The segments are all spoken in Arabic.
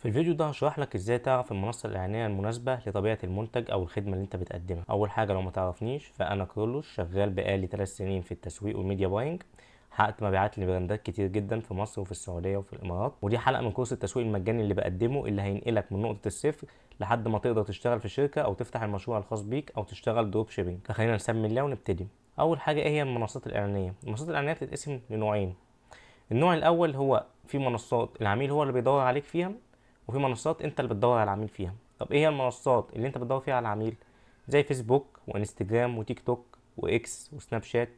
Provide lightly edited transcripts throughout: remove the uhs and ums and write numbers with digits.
الفيديو ده هشرح لك ازاي تعرف المنصة الإعلانية المناسبة لطبيعة المنتج أو الخدمة اللي انت بتقدمها. أول حاجة لو ما تعرفنيش فأنا كرولوس، شغال بقالي 3 سنين في التسويق والميديا باينج. حققت مبيعات لبراندات كتير جدا في مصر وفي السعودية وفي الإمارات، ودي حلقة من كورس التسويق المجاني اللي بقدمه، اللي هينقلك من نقطة الصفر لحد ما تقدر تشتغل في شركة أو تفتح المشروع الخاص بيك أو تشتغل دروب شيبينج. فخلينا نسمي الله ونبتدي. أول حاجة ايه هي المنصات الإعلانية؟ المنصات الإعلانية بتتقسم لنوعين. النوع الأول هو في منصات العميل هو اللي بيدور عليك فيها، وفي منصات انت اللي بتدور على العميل فيها. طب ايه هي المنصات اللي انت بتدور فيها على العميل؟ زي فيسبوك وانستجرام وتيك توك واكس وسناب شات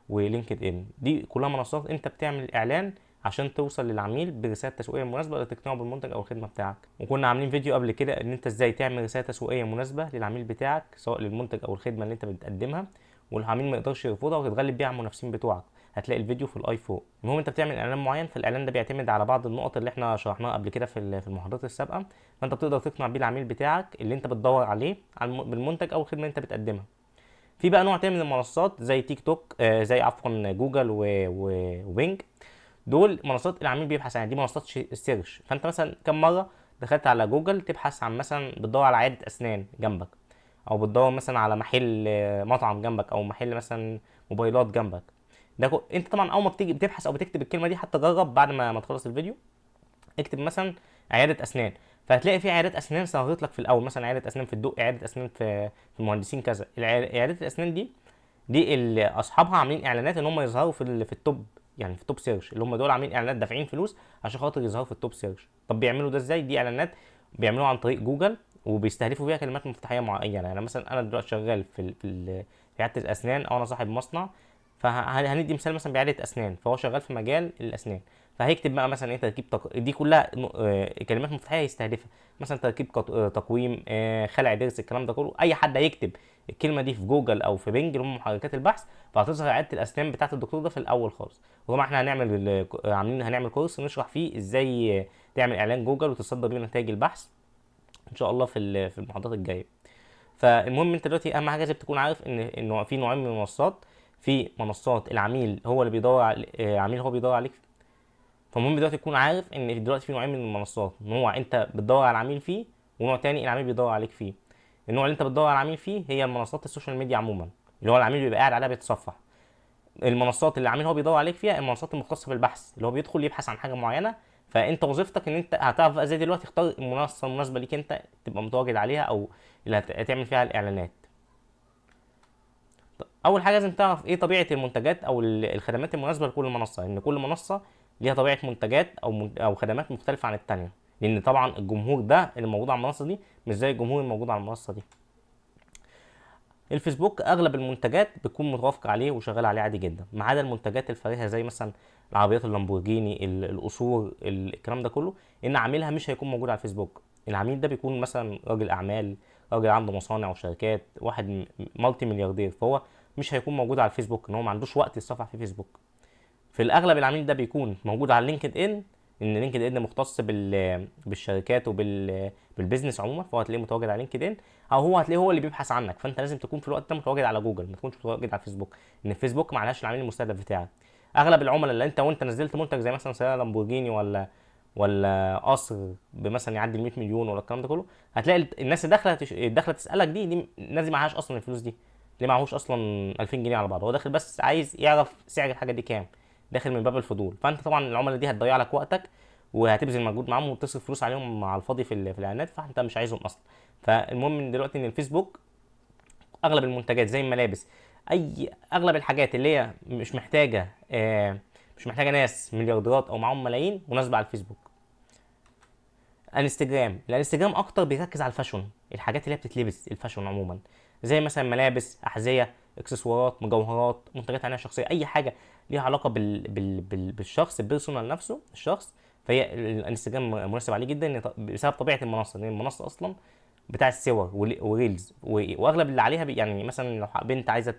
ولينكد ان. دي كلها منصات انت بتعمل اعلان عشان توصل للعميل برساله تسويقيه مناسبه لتقنعه بالمنتج او الخدمه بتاعك. وكنا عاملين فيديو قبل كده ان انت ازاي تعمل رساله تسويقيه مناسبه للعميل بتاعك، سواء للمنتج او الخدمه اللي انت بتقدمها، والعميل ما يقدرش يرفضها وتتغلب بيها على المنافسين بتوعك. هتلاقي الفيديو في الاي فوق. المهم انت بتعمل اعلان معين، فالاعلان ده بيعتمد على بعض النقط اللي احنا شرحناها قبل كده في المحاضرات السابقه، فانت بتقدر تقنع بيه العميل بتاعك اللي انت بتدور عليه بالمنتج او الخدمه اللي انت بتقدمها. في بقى نوع تاني من المنصات زي تيك توك، زي عفوا جوجل وبينج. دول منصات العميل بيبحث عنها، دي منصات السيرش. فانت مثلا كم مره دخلت على جوجل تبحث عن مثلا بتدور على عياده اسنان جنبك، او بتدور مثلا على محل مطعم جنبك، او محل مثلا موبايلات جنبك. انت طبعا اول ما بتيجي بتبحث او بتكتب الكلمه دي، حتى جرب بعد ما تخلص الفيديو اكتب مثلا عياده اسنان، فهتلاقي في عيادات اسنان ظهرت لك في الاول، مثلا عياده اسنان في الدق، عياده اسنان في المهندسين كذا. عيادات الاسنان دي اللي اصحابها عاملين اعلانات ان هم يظهروا في التوب، يعني في التوب سيرش، اللي هم دول عاملين اعلانات دافعين فلوس عشان خاطر يظهروا في التوب سيرش. طب بيعملوا ده ازاي؟ دي اعلانات بيعملوها عن طريق جوجل، وبيستهدفوا فيها كلمات مفتاحيه معينه. يعني مثلا انا دلوقتي شغال في عياده الاسنان، او انا صاحب مصنع، فهندي مثال مثلا بعياده اسنان، فهو شغال في مجال الاسنان، فهيكتب بقى مثلا ايه تركيب دي كلها كلمات مفتاحيه يستهدفها، مثلا تركيب تقويم، خلع ضرس، الكلام ده كله. اي حد هيكتب الكلمه دي في جوجل او في بينج اللي هم محركات البحث، فهتظهر عياده الاسنان بتاعه الدكتور ده في الاول خالص. وطبعا احنا هنعمل كورس نشرح فيه ازاي تعمل اعلان جوجل وتصدر بيه نتائج البحث ان شاء الله في المحاضرات الجايه. فالمهم انت دلوقتي اهم حاجه لازم تكون عارف انه في نوعين من المنصات. في منصات العميل هو اللي بيدور على عميل هو بيدور عليك. فالمهم دلوقتي تكون عارف ان دلوقتي في نوعين من المنصات، نوع انت بتدور على العميل فيه، ونوع تاني العميل بيدور عليك فيه. النوع اللي انت بتدور على العميل فيه هي المنصات السوشيال ميديا عموما، اللي هو العميل بيبقى قاعد عليها بيتصفح. المنصات اللي العميل هو بيدور عليك فيها المنصات المختصه بالبحث، اللي هو بيدخل يبحث عن حاجه معينه. فانت وظيفتك ان انت هتعرف بقى زي دلوقتي تختار المنصه المناسبه ليك انت تبقى متواجد عليها، او اللي هتعمل فيها الاعلانات. اول حاجه لازم تعرف ايه طبيعه المنتجات او الخدمات المناسبه لكل منصه، ان كل منصه ليها طبيعه منتجات او خدمات مختلفه عن التانية، لان طبعا الجمهور ده اللي موجود على المنصه دي مش زي الجمهور الموجود على المنصه دي. الفيسبوك اغلب المنتجات بتكون متوافقه عليه وشغال عليه عادي جدا، ما عدا المنتجات الفارهه زي مثلا العربيات اللامبورجيني، القصور، الكلام ده كله، ان عاملها مش هيكون موجود على الفيسبوك. العميل ده بيكون مثلا راجل اعمال، راجل عنده مصانع وشركات، واحد مالتي ملياردير، فهو مش هيكون موجود على الفيسبوك، ان هو ما عندوش وقت يصفح في فيسبوك. في الاغلب العميل ده بيكون موجود على لينكد ان، ان لينكد ان مختص بالشركات بالبيزنس عموما، فهو هتلاقيه متواجد على لينكد ان، او هو هتلاقيه هو اللي بيبحث عنك. فانت لازم تكون في الوقت ده متواجد على جوجل، ما تكونش متواجد على الفيسبوك، ان الفيسبوك ما عليهاش العميل المستهدف بتاعك. اغلب العملاء اللي وانت نزلت منتج زي مثلا سياره لامبورجيني ولا قصر بمثلا يعدي ال 100 مليون ولا الكلام ده كله، هتلاقي الناس اللي داخله تسالك دي الناس دي معهاش اصلا الفلوس دي، ليه معهوش اصلا 2000 جنيه على بعض، هو داخل بس عايز يعرف سعر الحاجه دي كام، داخل من باب الفضول. فانت طبعا العملاء دي هتضيع لك وقتك، وهتبذل مجهود معاهم وتصرف فلوس عليهم على الفاضي في الاعلانات، فانت مش عايزهم اصلا. فالمهم من دلوقتي ان الفيسبوك اغلب المنتجات زي الملابس، اغلب الحاجات اللي هي مش محتاجه ناس مليارديرات او معاهم ملايين مناسبه على الفيسبوك. الانستجرام اكتر بيركز على الفاشون، الحاجات اللي هي بتتلبس، الفاشون عموما، زي مثلا ملابس، احذيه، اكسسوارات، مجوهرات، منتجات عنايه شخصيه، اي حاجه ليها علاقه بالشخص، البيرسونال نفسه الشخص. فهي الانستجرام مناسب عليه جدا بسبب طبيعه المنصه، لان المنصه اصلا بتاع الصور وريلز، واغلب اللي عليها يعني مثلا لو بنت عايزه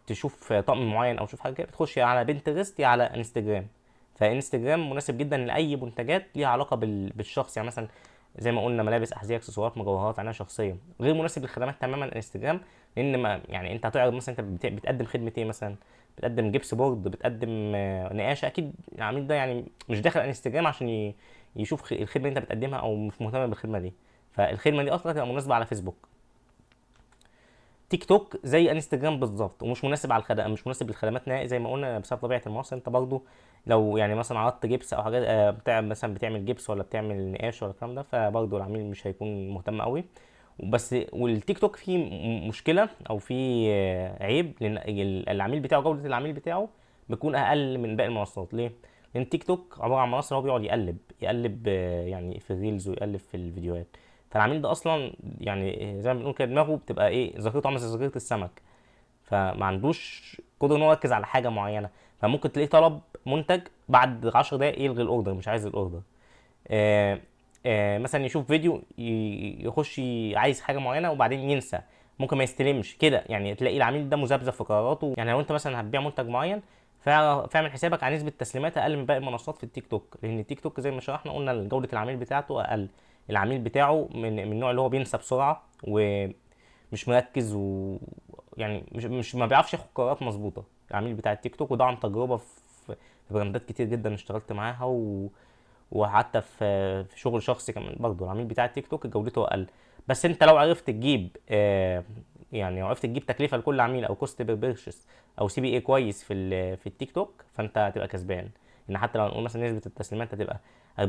تشوف طقم معين او تشوف حاجه كده، بتخش يا على بنترست يا على انستجرام. فانستجرام مناسب جدا لاي منتجات ليها علاقه بالشخص، يعني مثلا زي ما قلنا ملابس، احذيه، اكسسوارات، مجوهرات، عنايه شخصيه. غير مناسب للخدمات تماما الانستجرام، لان ما يعني انت هتعرض مثلا انت بتقدم خدمه ايه، مثلا بتقدم جبس بورد، بتقدم نقاشه، اكيد العميل ده يعني مش داخل انستجرام عشان يشوف الخدمه اللي انت بتقدمها او مش مهتم بالخدمه دي. فالخدمه دي اصلا هتبقى مناسبه على فيسبوك. تيك توك زي انستجرام بالظبط، ومش مناسب على مش مناسب للخدمات نهائي زي ما قلنا بسبب طبيعه المنصه. انت برضو لو يعني مثلا عرضت جبس او حاجات مثلا بتعمل جبس ولا بتعمل نقاش ولا الكلام ده، فبرضو العميل مش هيكون مهتم قوي. بس والتيك توك فيه مشكله او فيه عيب، لان العميل بتاعه، جوده العميل بتاعه بيكون اقل من باقي المنصات. ليه؟ لان التيك توك عباره عن منصه هو بيقعد يقلب يعني في الريلز ويقلب في الفيديوهات. فالعميل ده اصلا يعني زي ما بنقول كده دماغه بتبقى ايه، ذاكرته عامله زي ذاكره السمك، فما عندوش قدره ان هو يركز على حاجه معينه. فممكن تلاقيه طلب منتج بعد 10 دقايق يلغي الاوردر، مش عايز الاوردر. مثلا يشوف فيديو يخش عايز حاجه معينه وبعدين ينسى، ممكن ما يستلمش كده. يعني تلاقي العميل ده مذبذب في قراراته. يعني لو انت مثلا هتبيع منتج معين، فاعمل حسابك على نسبه تسليمات اقل من باقي المنصات في التيك توك، لان التيك توك زي ما شرحنا قلنا جوده العميل بتاعته اقل. العميل بتاعه من النوع اللي هو بينسى بسرعه ومش مركز، يعني مش ما بيعرفش ياخد قرارات مظبوطه العميل بتاع التيك توك. وده عن تجربه في براندات كتير جدا اشتغلت معاها وحتى في شغل شخصي كمان برضه العميل بتاع التيك توك جودته اقل. بس انت لو عرفت تجيب يعني لو عرفت تجيب تكلفه لكل عميل او كوست بير بيرشيس او سي بي اي كويس في التيك توك، فانت هتبقى كسبان. ان حتى لو نقول مثلا نسبه التسليمات هتبقى 40%،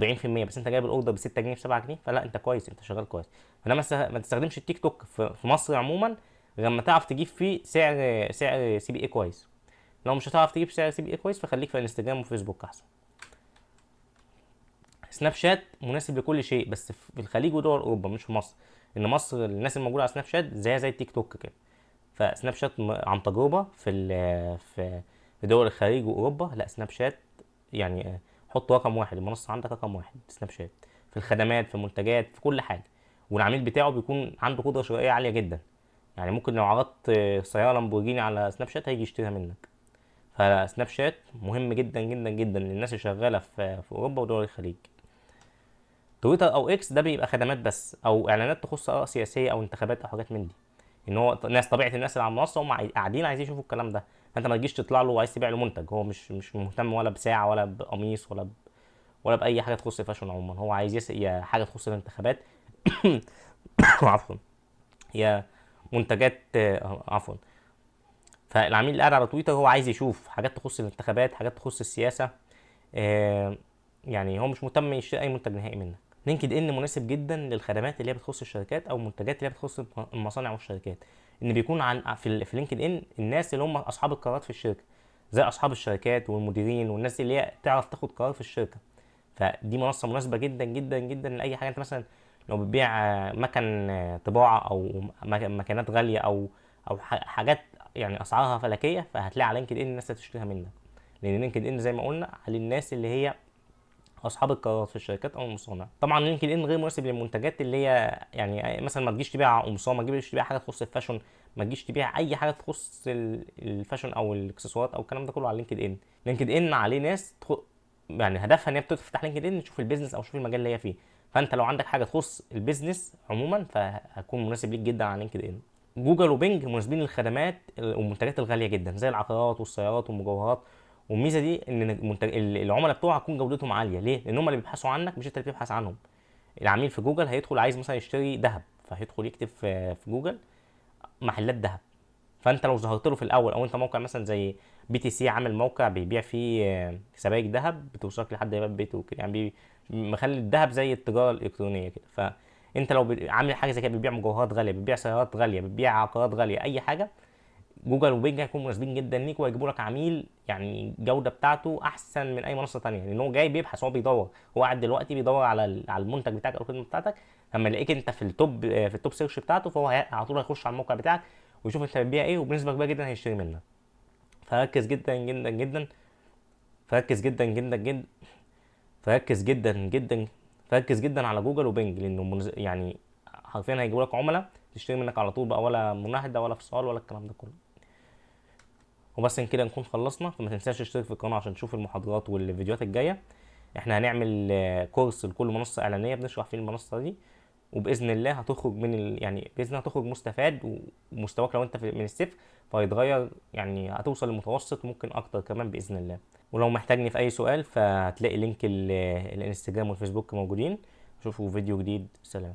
بس انت جايب الاوردر ب 6 جنيه ب 7 جنيه، فلا انت كويس، انت شغال كويس. فلما ما تستخدمش التيك توك في مصر عموما غير لما تعرف تجيب فيه سعر سي بي اي كويس. لو مش هتعرف تجيب سعر سي بي اي كويس، فخليك في انستجرام وفيسبوك احسن. سناب شات مناسب لكل شيء، بس في الخليج ودول اوروبا مش في مصر. ان مصر الناس الموجوده على سناب شات زي التيك توك كده. فسناب شات عن تجربه في دول الخليج واوروبا، لا سناب شات يعني حط رقم واحد، المنصه عندك رقم واحد سناب شات، في الخدمات في المنتجات في كل حاجه. والعميل بتاعه بيكون عنده قدره شرائيه عاليه جدا. يعني ممكن لو عرضت سياره لامبورجيني على سناب شات هيجي يشتريها منك. فسناب شات مهم جدا جدا جدا للناس اللي شغاله في اوروبا ودول الخليج. تويتر او اكس ده بيبقى خدمات بس، او اعلانات تخص اراء سياسيه او انتخابات او حاجات من دي. ان هو ناس، طبيعه الناس اللي على المنصه هم قاعدين عايزين يشوفوا الكلام ده. فانت ما تجيش تطلع له وعايز تبيع له منتج، هو مش مهتم ولا بساعه ولا بقميص ولا باي حاجه تخص الفاشن عموما. هو عايز حاجه تخص الانتخابات. عفوا، هي منتجات عفوا. فالعميل اللي قاعد على تويتر هو عايز يشوف حاجات تخص الانتخابات، حاجات تخص السياسه. آه، يعني هو مش مهتم يشتري اي منتج نهائي منك. لينكد ان مناسب جدا للخدمات اللي هي بتخص الشركات او المنتجات اللي هي بتخص المصانع والشركات. ان بيكون في لينكد ان الناس اللي هم اصحاب القرارات في الشركه، زي اصحاب الشركات والمديرين والناس اللي هي تعرف تاخد قرار في الشركه. فدي منصه مناسبه جدا جدا جدا لاي حاجه. انت مثلا لو بتبيع مكن طباعه او مكنات غاليه او حاجات يعني اسعارها فلكيه، فهتلاقي على لينكد ان الناس هتشتريها منك. لان لينكد ان زي ما قلنا على الناس اللي هي اصحاب القرارات في الشركات او المصانع. طبعا لينكد ان غير مناسب للمنتجات اللي هي يعني مثلا ما تجيش تبيع قمصان، ما تجيش تبيع حاجه تخص الفاشن، ما تجيش تبيع اي حاجه تخص الفاشن او الاكسسوارات او الكلام ده كله على لينكد ان. لينكد ان عليه ناس يعني هدفها ان هي بتفتح لينكد ان تشوف البيزنس او تشوف المجال اللي هي فيه. فانت لو عندك حاجه تخص البيزنس عموما فهتكون مناسب ليك جدا على لينكد ان. جوجل وبينج مناسبين للخدمات والمنتجات الغاليه جدا زي العقارات والسيارات والمجوهرات. والميزه دي ان العملاء بتوعك هتكون جودتهم عاليه. ليه؟ لان هم اللي بيبحثوا عنك مش انت اللي بتبحث عنهم. العميل في جوجل هيدخل عايز مثلا يشتري ذهب، فهيدخل يكتب في جوجل محلات ذهب. فانت لو ظهرت له في الاول، او انت موقع مثلا زي بي تي سي عامل موقع بيبيع فيه سبائك ذهب بتوصلك لحد باب بيته وكده، يعني مخلي الذهب زي التجاره الالكترونيه كده. فانت لو عامل حاجه زي كده، بتبيع مجوهرات غاليه، بتبيع سيارات غاليه، بتبيع عقارات غاليه، اي حاجه، جوجل وبينج هيكونوا مناسبين جدا ليك وهيجيبوا لك عميل يعني الجوده بتاعته احسن من اي منصه ثانيه. لان هو جاي بيبحث، هو بيدور، هو قاعد دلوقتي بيدور على المنتج بتاعك او الخدمه بتاعتك. لما يلاقيك انت في التوب سيرش بتاعته، فهو على طول هيخش على الموقع بتاعك ويشوف انت بتبيع ايه، وبنسبه كبيره جدا هيشتري منك. فركز جدا جدا جدا، فركز جدا جدا جدا، فركز جدا جدا، فركز جدا على جوجل وبينج، لانه يعني حرفيا هيجيبوا لك عملاء تشتري منك على طول بقى، ولا مناهده ولا فصال ولا الكلام ده كله. وبس كده نكون خلصنا. فما تنساش تشترك في القناه عشان تشوف المحاضرات والفيديوهات الجايه. احنا هنعمل كورس لكل منصه اعلانيه بنشرح فيه المنصه دي، وباذن الله هتخرج من يعني باذن الله هتخرج مستفاد، ومستواك لو انت من الصفر فهيتغير، يعني هتوصل لمتوسط ممكن اكتر كمان باذن الله. ولو محتاجني في اي سؤال فهتلاقي لينك الانستجرام والفيسبوك موجودين. شوفوا فيديو جديد، سلام.